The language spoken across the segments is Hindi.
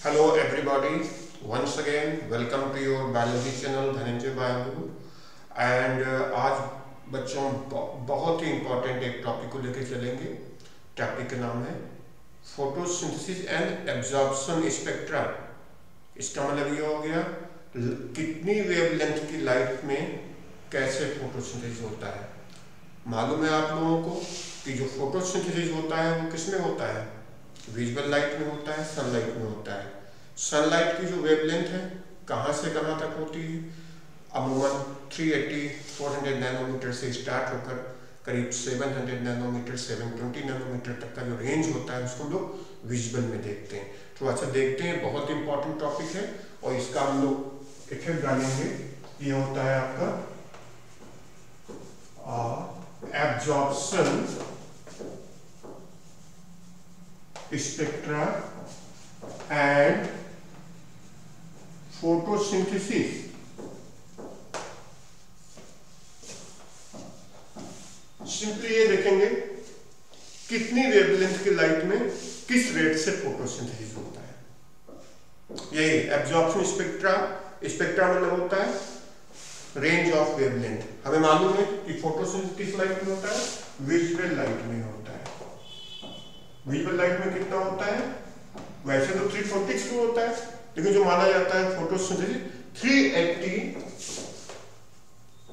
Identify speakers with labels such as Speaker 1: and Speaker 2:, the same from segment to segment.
Speaker 1: Hello everybody, once again welcome to your biology channel Dhananjay Bioguru. And आज बच्चों बहुत ही इम्पोर्टेंट एक टॉपिक को लेकर चलेंगे। टॉपिक का नाम है फोटोसिंथेसिस एंड एब्जॉर्प्शन स्पेक्ट्रा। इसका मतलब ये हो गया कितनी वेवलेंथ की लाइट में कैसे फोटोसिंथेसिस होता है। मालूम है आप लोगों को कि जो फोटोसिंथेसिस होता है वो किसमें होता है, विजुअल लाइट में होता है, सनलाइट में होता है। सनलाइट की जो वेवलेंथ है कहाँ से कहाँ तक होती है, अमूमन 380-400 नैनोमीटर से स्टार्ट होकर करीब 700 नैनोमीटर 720 नैनोमीटर तक का जो रेंज होता है उसको हम लोग विजुअल में देखते हैं। थोड़ा सा देखते हैं, बहुत इंपॉर्टेंट टॉपिक है और इसका हम लोग इफेक्ट डालेंगे। ये होता है आपका absorption spectra and photosynthesis. Simply ये देखेंगे कितनी वेवलेंथ की लाइट में किस रेट से फोटोसिंथेसिस होता है। यही एब्जॉर्प्शन स्पेक्ट्रा। स्पेक्ट्रा मतलब होता है रेंज ऑफ वेवलेंथ। हमें मालूम है कि फोटोसिंथेसिस किस लाइट में होता है, विजुअल लाइट में होता है। विजुअल लाइट में कितना होता है, वैसे तो 340 को होता है, लेकिन जो माना जाता है फोटोसिंथेसिस 380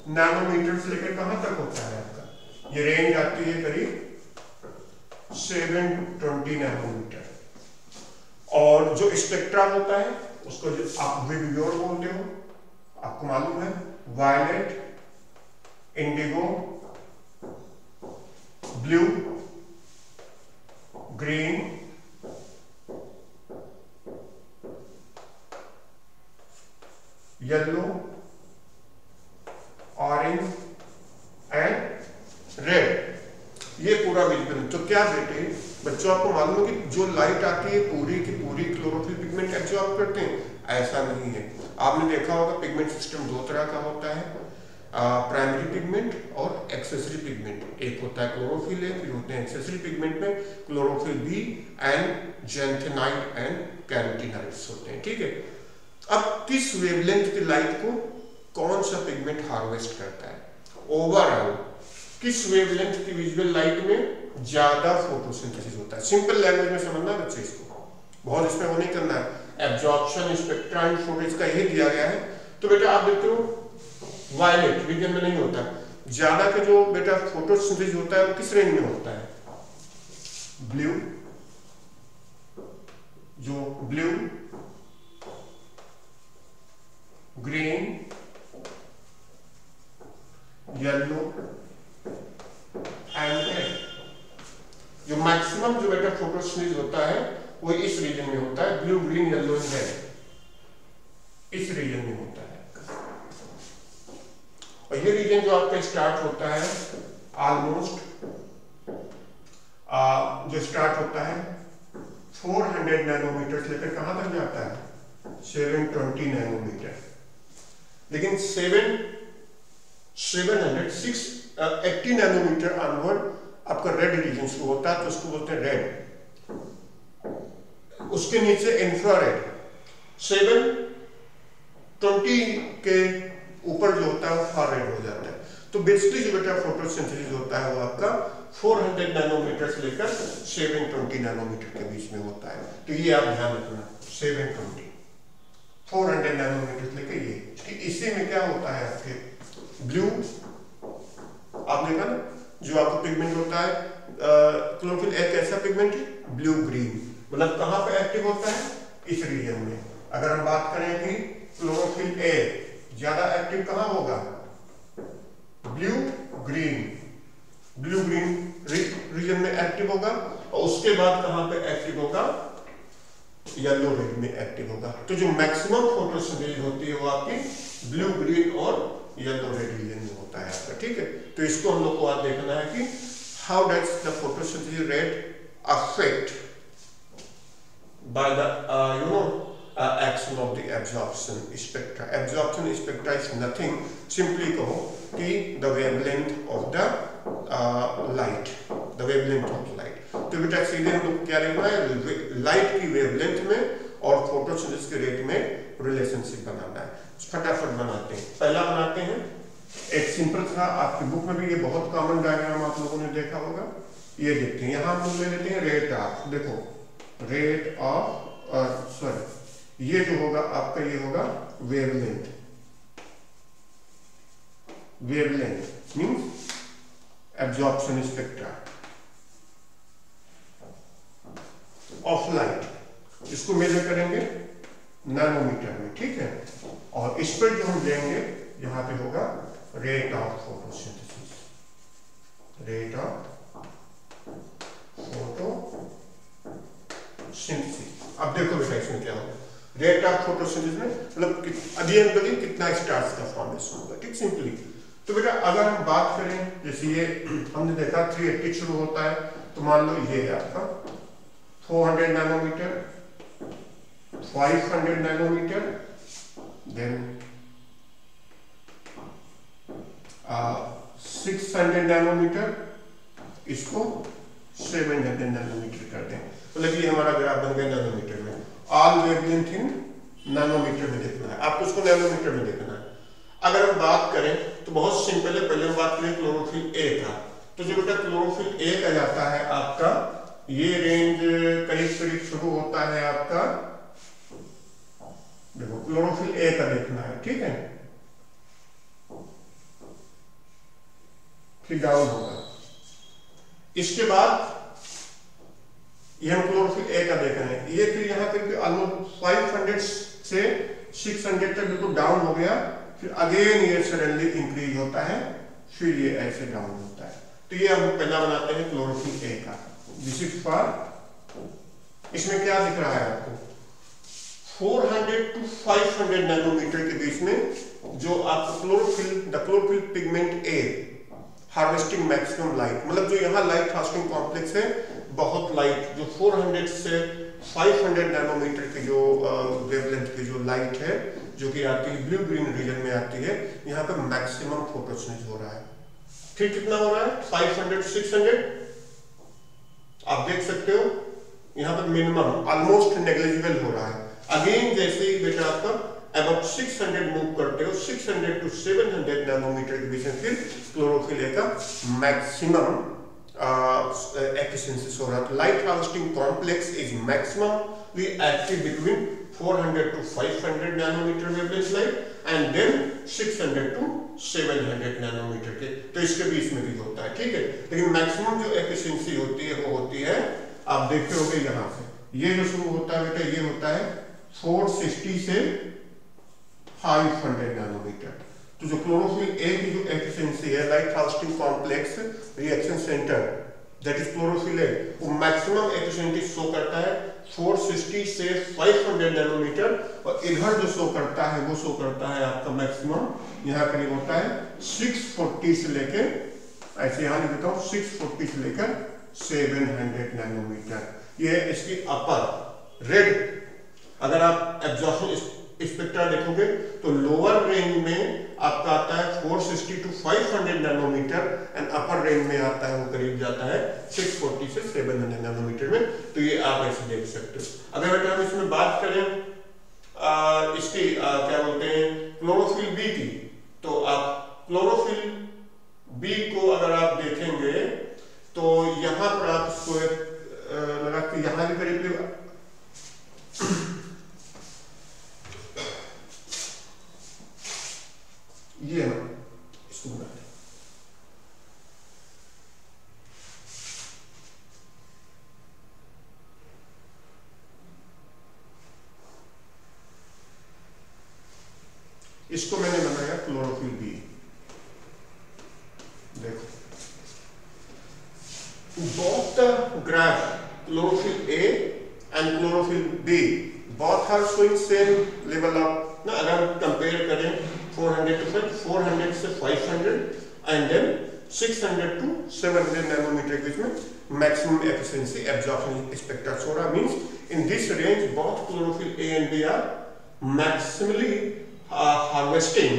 Speaker 1: नैनोमीटर से लेकर कहां तक होता है आपका, ये रेंज आती है करीब 720 नैनोमीटर। और जो स्पेक्ट्रा होता है उसको जो आप विबग्योर बोलते हो, आपको मालूम है violet, indigo, blue, green, yellow, orange and red. ये पूरा विजुअल। तो क्या बेटे बच्चों आपको मालूम है कि जो लाइट आती है पूरी की पूरी क्लोरोफिल पिगमेंट एब्जॉर्ब करते हैं? ऐसा नहीं है। आपने देखा होगा पिगमेंट सिस्टम दो तरह का होता है, प्राइमरी पिगमेंट और एक्सेसरी पिगमेंट। एक होता है क्लोरोफिल है, फिर होते हैं एक्सेसरी पिगमेंट में chlorophyll B and xanthinoid and carotenoids होते हैं। ठीक है, अब किस वेवलेंथ की लाइट को कौन सा पिगमेंट हार्वेस्ट करता है, ओवरऑल किस वेवलेंथ की विजुअल लाइट में ज्यादा फोटोसिंथेसिस होता है। सिंपल लैंग्वेज में समझना बच्चे, इसको बहुत इसमें वो नहीं करना है। एब्जॉर्प्शन स्पेक्ट्रा एंड फोटोसिंथेसिस का यही दिया गया है। तो बेटा आप देखते हो वायलेट रीजन में नहीं होता, ज्यादा का जो बेटा फोटोसिंथेसिस होता है वो किस रेंज में होता है, ब्लू, जो blue, green, yellow and red. जो मैक्सिमम जो बेटा फोटोसिंथेसिस होता है वो इस रीजन में होता है, blue, green, yellow and red, इस रीजन में होता है। और ये रीजन जो आपका स्टार्ट होता है ऑलमोस्ट जो स्टार्ट होता है 400 नैनोमीटर से लेकर कहां तक जाता है, 720 नैनोमीटर। लेकिन 680 नैनोमीटर ऑनवर्ड आपका रेड रीजन शुरू होता है, तो उसको बोलते हैं रेड। उसके नीचे इंफ्रारेड 720 के ऊपर जो होता है वो फार रेड हो जाता है। तो बेसिकली जो बेटा फोटोसिंथेसिस होता है वो आपका 400 नैनोमीटर से लेकर 720 नैनोमीटर के बीच में होता है। तो ये आप ध्यान रखना, 720 400 नैनोमीटर से लेकर ये। इसी में क्या होता है आपके ब्लू, आप देखा ना जो आपको पिगमेंट होता है क्लोरोफिल एक ऐसा पिगमेंट है ब्लू ग्रीन, मतलब कहां पे एक्टिव होता है, इस रीजन में। अगर हम बात करें कि क्लोरोफिल ए ज्यादा एक्टिव कहां होगा, blue green, blue green region में एक्टिव होगा। और उसके बाद कहां पे एक्टिव होगा, येलो रेड में एक्टिव होगा। तो जो मैक्सिमम फोटोसिंथेसिस होती है वो आपकी ब्लू ग्रीन और येलो रेड रीजन में होता है आपका। ठीक है, तो इसको हम लोग को आज देखना है कि how does the photosynthesis rate affect by the action of the absorption spectra. Absorption spectra is nothing, simply कहो कि the wavelength of the light, the wavelength of light। तो बेटा सीधे हम लोग क्या लिखना है, लाइट की वेवलेंथ में और फोटो फोटोसिंथेसिस के रेट में रिलेशनशिप बनाना है। फटाफट बनाते हैं। पहला बनाते हैं, एक सिंपल था, आपकी बुक में भी ये बहुत कॉमन डायग्राम आप लोगों ने देखा होगा। ये देखते हैं, यहाँ हम लोग ले लेते हैं रेट ऑफ, देखो रेट ऑफ सॉरी ये जो होगा आपका ये होगा wavelength. Wavelength means absorption spectra of light, इसको मेजर करेंगे नैनोमीटर में, ठीक है। और इस पर जो हम लेंगे यहाँ पे होगा rate of photosynthesis, rate of photosynthesis. अब देखो बेटा इसमें क्या होगा, रेट ऑफ फोटोसिंथेसिस में मतलब अध्ययन करिए कितना स्टार्स का फॉर्मेशन होगा, ठीक सिंपली। तो बेटा अगर हम बात करें, जैसे ये हमने देखा 380 शुरू होता है, तो मान लो ये है आपका 400 नैनोमीटर, 500 नैनोमीटर, देन 600 नैनोमीटर, इसको 700 नैनोमीटर कर दें। मतलब ये हमारा ग्राफ बन गया नैनोमीटर में। ऑल वेवलेंथ इन नैनोमीटर में देखना है, आपको उसको नैनोमीटर में देखना है। अगर हम बात करें तो बहुत सिंपल है, पहले हम बात करें क्लोरोफिल ए का। तो जो बेटा क्लोरोफिल ए का जाता है आपका, ये रेंज करीब करीब शुरू होता है आपका, देखो क्लोरोफिल ए का देखना है, ठीक है, फिर डाउन होगा। इसके बाद ये हम क्लोरोफिल ए का देख रहे हैं, ये फिर यहाँ पे ऑलमोस्ट 500 से 600 तक बिल्कुल डाउन हो गया, फिर अगेन ये सडनली इंक्रीज होता है, फिर ये ऐसे डाउन होता है। तो ये हम पहला बनाते हैं क्लोरोफिल ए का। दिस इज फॉर, इसमें क्या दिख रहा है आपको, 400 to 500 नैनोमीटर के बीच में जो आपको क्लोरोफिल पिगमेंट ए हार्वेस्टिंग मैक्सिमम लाइट, मतलब जो यहाँ लाइट हार्वेस्टिंग कॉम्प्लेक्स है, बहुत लाइट जो 400 से 500 नैनोमीटर की जो वेवलेंथ की जो लाइट है जो कि आती है ब्लू ग्रीन रीजन में आती है, यहाँ पर मैक्सिमम फोटोसिंथेसिस हो रहा है। फिर कितना हो रहा है 500 600, आप देख सकते हो यहाँ पर मिनिमम ऑलमोस्ट नेग्लिजिबल हो रहा है। अगेन जैसे ही बेटा आपका अबाउट 600 मूव करते हो, 600 to 700 नैनोमीटर के बीच में फिर क्लोरोफिल ए का मैक्सिमम एफिशिएंसी हो रहा है। Light harvesting complex is maximally active between 400 to 500 nanometre wavelength light and then 600 to 700 nanometre के, तो इसके बीच में भी होता है, ठीक है। लेकिन मैक्सिमम जो एफिशिएंसी होती है वो होती है, आप देखते होंगे यहाँ से, ये जो शुरू होता है बेटा, ये होता है 460 से 500 नैनोमीटर। तो जो क्लोरोफिल ए की जो एफिशिएंसी है, light harvesting complex reaction centre that is chlorophyll A, वो मैक्सिमम एफिशिएंसी शो करता है 460 से 500 नैनोमीटर, और इधर जो शो करता है वो शो करता है आपका मैक्सिमम यहाँ करीब होता है 640 से लेकर, ऐसे यहाँ लिख देता हूँ 640 से लेकर 700 नैनोमीटर। ये इसकी अपर रेड। अगर आप एब्जॉर्प्शन स्पेक्ट्रा देखोगे तो लोअर रेंज में आपका आता है 460 to 500 nanometre and upper range में आता है वो करीब जाता है 640 से 700 नैनोमीटर में। तो ये आप ऐसे देख सकते हो। अगर बेटा हम इसमें बात करें इसकी क्या बोलते हैं क्लोरोफिल बी की, तो आप क्लोरोफिल बी को अगर आप देखेंगे तो यहां पर आप इसको लगा कि यहां भी करीब ये हम इसको बनाते हैं। इसको मैंने बनाया क्लोरोफिल बी। देखो both the graph chlorophyll A and chlorophyll B both are showing same level of ना, अगर कंपेयर करें 400 to 400 से 500 एंड देन 600 to 700 नैनोमीटर के बीच में मैक्सिमम एफिशिएंसी एब्जॉर्प्शन स्पेक्ट्रा हो रहा, means in this range both chlorophyll A and B are maximally harvesting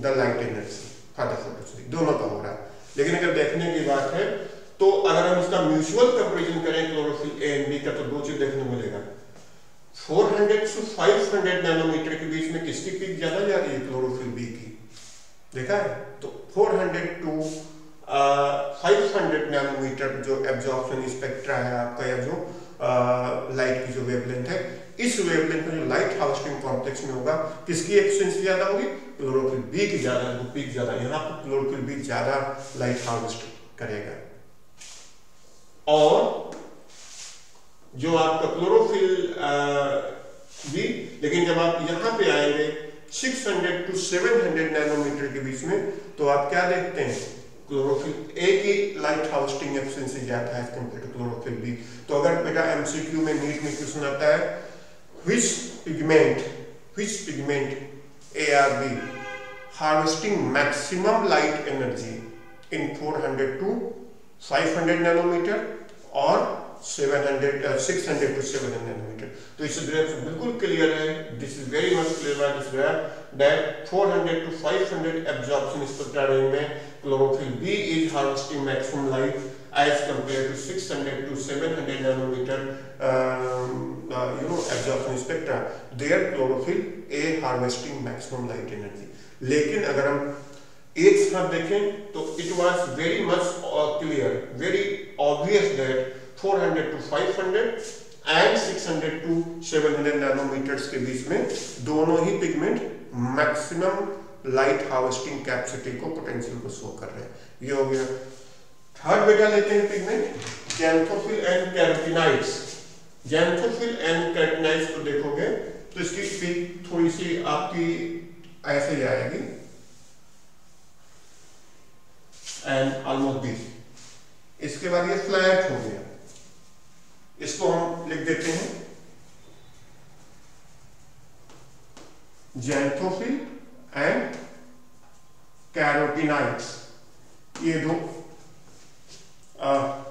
Speaker 1: the light energy for the photosynthesis, दोनों का हो रहा है। लेकिन अगर देखने की बात है तो अगर हम इसका म्यूचुअल कंपैरिजन करें क्लोरोफिल ए एंड बी का, तो दो चीज देखने को मिलेगा। 400 से 500 नैनोमीटर के बीच में किसकी पीक ज्यादा जा रही है? क्लोरोफिल बी की। देखा है? तो 400 टू 500 नैनोमीटर जो एब्जॉर्प्शन स्पेक्ट्रा है आपका, या जो लाइट की जो वेवलेंथ है, इस वेवलेंथ में जो लाइट हार्वेस्टिंग कॉम्प्लेक्स में होगा, किसकी एफिशिएंसी ज्यादा होगी? क्लोरोफिल बी की ज्यादा, पीक ज्यादा। यहाँ पर क्लोरोफिल बी ज्यादा लाइट हार्वेस्ट करेगा। और जो आपका क्लोरोफिल बी, लेकिन जब आप यहाँ पे आएंगे 600 टू 700 नैनोमीटर के बीच में, तो आप क्या देखते हैं? क्लोरोफिल ए की लाइट हार्वेस्टिंग एफिशिएंसी ज्यादा है कंपेयर टू क्लोरोफिल बी। तो अगर बेटा एमसीक्यू में नीट में क्वेश्चन आता है, which pigment A or B harvesting maximum light energy in 400 to 500 nanometer और 600 to 700 nanometer। तो इस ग्राफ से बिल्कुल क्लियर है, this is very much clear by this graph that 400 to 500 absorption spectra range में chlorophyll B is harvesting maximum light as compared to 600 to 700 nanometer absorption spectra, there chlorophyll A harvesting maximum light energy। लेकिन अगर हम एक साथ देखें तो it was very much clear, very obvious that 400 to 500 and 600 to 700 nanometers के बीच में दोनों ही pigment maximum light harvesting capacity को, पोटेंशियल को शो कर रहे हैं। ये हो गया। थर्ड बेटा लेते हैं pigment xanthophyll and carotenoids. Xanthophyll and carotenoids को देखोगे तो इसकी पीक थोड़ी सी आपकी ऐसे ही आएगी एंड ऑलमोस्ट दिस। इसके बाद ये फ्लैट हो गया, इसको हम लिख देते हैं ज़ैंथोफिल एंड कैरोटीनाइड्स। ये दो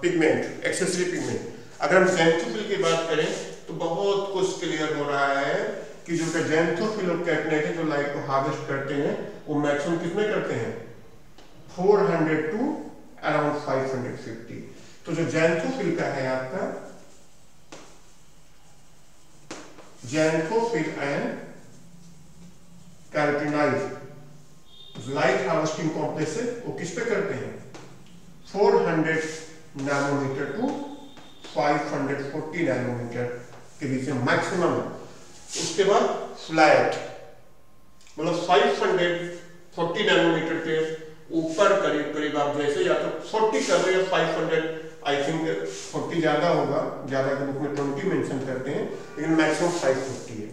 Speaker 1: पिगमेंट, एक्सेसरी पिगमेंट। अगर हम ज़ैंथोफिल की बात करें तो बहुत कुछ क्लियर हो रहा है कि जो ज़ैंथोफिल और कैरोटीनाइड है जो लाइट को हार्वेस्ट करते हैं, वो मैक्सिमम कितने करते हैं? 400 टू अराउंड 550। तो जो ज़ैंथोफिल का है आपका, xanthophyll and carotenoid light harvesting complex है, वो किस पे करते हैं? 400 नैनोमीटर टू 540 नैनोमीटर के बीच में मैक्सिमम। उसके बाद फ्लैट, मतलब 540 नैनोमीटर के ऊपर करीब करीब आप जैसे या तो 40 कर रहे हैं, 500 आई थिंक 40 ज्यादा होगा, ज्यादा के बुक में 20 मेंशन करते हैं, लेकिन मैक्सिमम 550 है।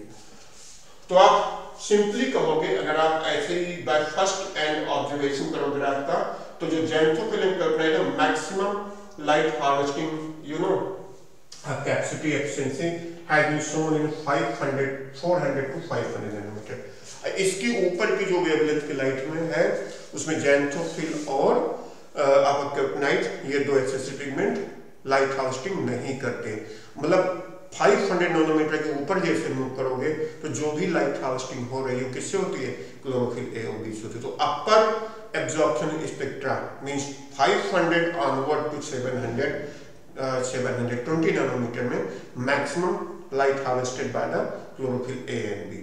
Speaker 1: तो आप सिंपली कहोगे, अगर आप ऐसे ही बाय फर्स्ट एंड ऑब्जर्वेशन करोगे आपका, तो जो ज़ैंथोफिल एंड कैरोटीनाइड है maximum light harvesting capacity efficiency has been shown in 400 to 500 nanometre. इसके ऊपर की जो वेवलेंथ की लाइट में है, उसमें ज़ैंथोफिल और आपका कैरोटीनाइड, ये दो एक्सेसरी पिगमेंट लाइट हार्वेस्टिंग नहीं करते। मतलब 500 नैनोमीटर के ऊपर जैसे मूव करोगे तो जो भी लाइट हार्वेस्टिंग हो रही है किससे होती है? क्लोरोफिल ए और बी से होती है। तो upper absorption spectra means 500 onward to 720 nanometre में maximum light harvested by the chlorophyll A and B.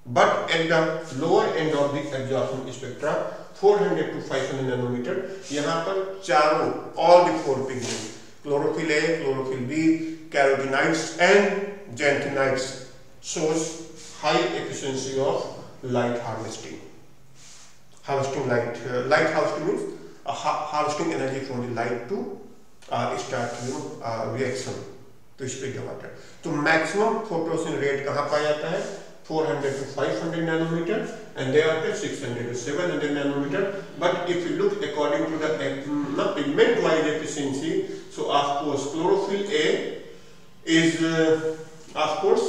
Speaker 1: But at the lower end of the absorption spectra 400 to 500 nanometre, यहाँ पर चारों all the four pigment chlorophyll A, chlorophyll B, carotenoids and xanthinoids shows high efficiency of light harvesting. Harvesting light, light harvesting means harvesting energy from the light to start reaction to speed the water. तो maximum photosin rate कहाँ पाया जाता है? 400 to 500 nanometer and they are 600 to 700 nanometer. But if you look according to the pigment wise efficiency, so of course chlorophyll A is of course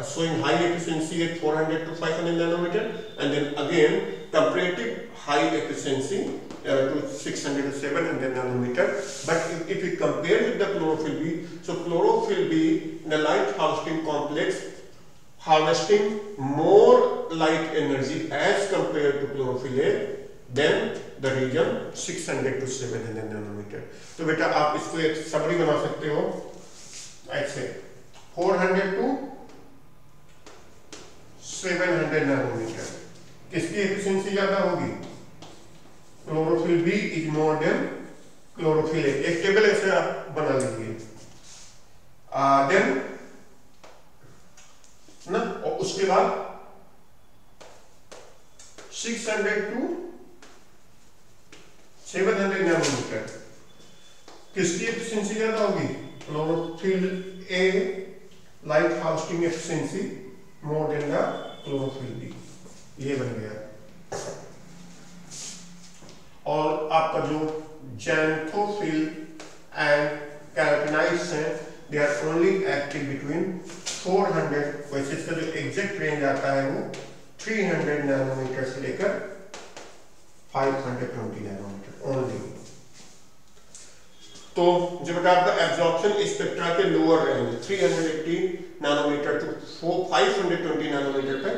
Speaker 1: showing high efficiency at 400 to 500 nanometer, and then again comparative high efficiency to 600 to 700 nanometer. But if we compare with the chlorophyll B, so chlorophyll B in the light harvesting complex harvesting more light energy as compared to chlorophyll A than the region 600 to 700 nanometer. तो बेटा आप इसको एक समरी बना सकते हो ऐसे, 400 to 700 नैनोमीटर। किसकी एफिशिएंसी ज्यादा होगी? Chlorophyll B is more than chlorophyll A. एक टेबल ऐसे आप बना लीजिए देन ना, और उसके बाद 600 to 700 नैनोमीटर किसकी एफिशिएंसी ज्यादा होगी? Chlorophyll A light housing efficiency more than the chlorophyll B. ये बन गया। और आपका जो जैंथोफिल एंड कैरोटीनॉइड्स हैं they are only active between 400, वैसे इसका जो एग्जैक्ट रेंज आता है वो 300 नैनोमीटर से लेकर 520 नैनोमीटर ओनली। तो जो बेटा आपका एब्जॉर्प्शन स्पेक्ट्रा के lower range 380 nanometre to 520 nanometre पे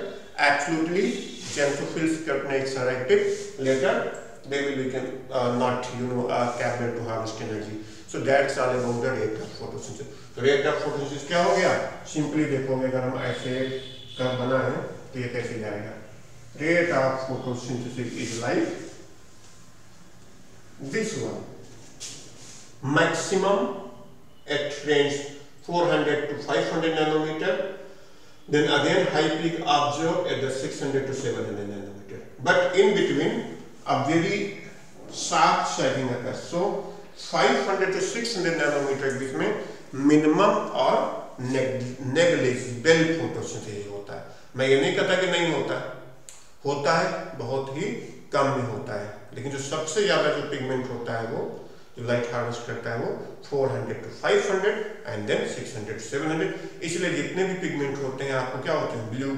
Speaker 1: absolutely xanthophylls carotenoids are active. Later they will become not capable to harvest energy. So that's all about the rate of photosynthesis. तो rate of photosynthesis क्या हो गया? सिंपली देखोगे अगर हम ऐसे कर्व बना है तो ये कैसे जाएगा? Rate of photosynthesis is like this one. Maximum at range 400 to 500 nanometer. Then again high peak observed at the 600 to 700 nanometer. But in between a very sharp shedding occurs. So 500 to 600 nanometre के बीच में मिनिमम और नेग्लिजिबल फोटोसिंथेसिस होता है। मैं ये नहीं कहता कि नहीं होता है, होता है, बहुत ही कम में होता है, लेकिन जो सबसे ज्यादा जो पिगमेंट होता है वो जो लाइट हार्वेस्ट करता है वो 400 to 500 एंड देन 600 to 700। इसलिए जितने भी पिगमेंट होते हैं आपको क्या होते हैं? ब्लू,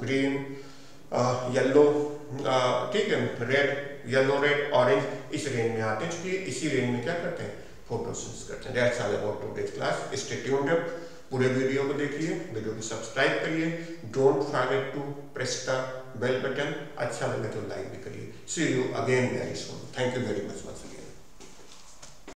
Speaker 1: ग्रीन, येलो, ठीक है, रेड, येलो, रेड, ऑरेंज, इस रेंज में आते हैं। क्योंकि इसी रेंज में क्या करते हैं? फोटोसिंथेसिस करते हैं। That's all about today's class. Stay tuned up, पूरे वीडियो को देखिए, वीडियो को सब्सक्राइब करिए, don't forget to press the bell button. अच्छा लगे तो लाइक भी करिए। See you again very soon. Thank you very much once again.